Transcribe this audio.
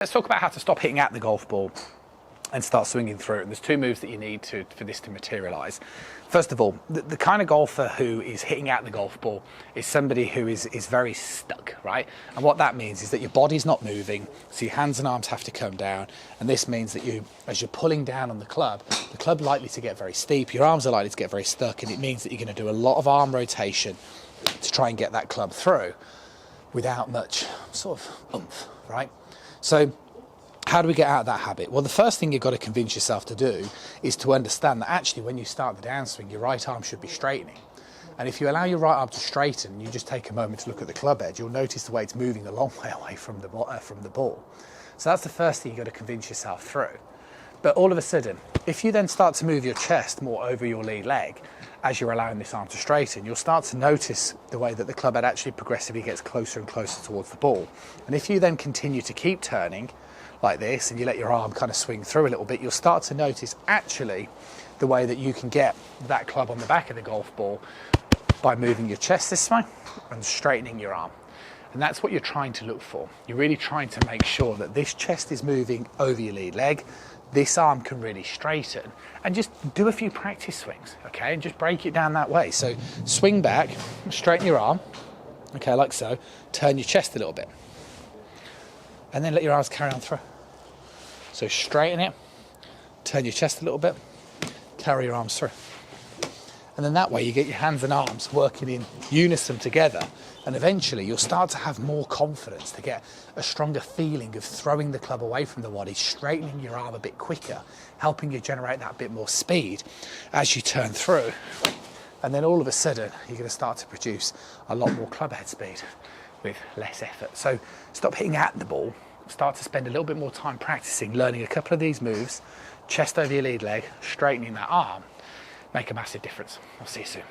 Let's talk about how to stop hitting at the golf ball and start swinging through. And there's two moves that you need for this to materialise. First of all, the kind of golfer who is hitting at the golf ball is somebody who is very stuck, right? And what that means is that your body's not moving, so your hands and arms have to come down. And this means that as you're pulling down on the club likely to get very steep, your arms are likely to get very stuck, and it means that you're going to do a lot of arm rotation to try and get that club through without much sort of oomph, right? So how do we get out of that habit? Well, the first thing you've got to convince yourself to do is to understand that actually when you start the downswing, your right arm should be straightening. And if you allow your right arm to straighten, you just take a moment to look at the club edge, you'll notice the way it's moving a long way away from the ball. So that's the first thing you've got to convince yourself through. But all of a sudden, if you then start to move your chest more over your lead leg, as you're allowing this arm to straighten, you'll start to notice the way that the club head actually progressively gets closer and closer towards the ball. And if you then continue to keep turning like this and you let your arm kind of swing through a little bit, you'll start to notice actually the way that you can get that club on the back of the golf ball by moving your chest this way and straightening your arm. And that's what you're trying to look for. You're really trying to make sure that this chest is moving over your lead leg, this arm can really straighten, and just do a few practice swings, okay, and just break it down that way. So swing back, straighten your arm, okay, like so, turn your chest a little bit, and then let your arms carry on through. So straighten it, turn your chest a little bit, carry your arms through. And then that way you get your hands and arms working in unison together, and eventually you'll start to have more confidence to get a stronger feeling of throwing the club away from the body, straightening your arm a bit quicker, helping you generate that bit more speed as you turn through. And then all of a sudden you're going to start to produce a lot more club head speed with less effort. So stop hitting at the ball, start to spend a little bit more time practicing, learning a couple of these moves, chest over your lead leg, straightening that arm, make a massive difference. I'll see you soon.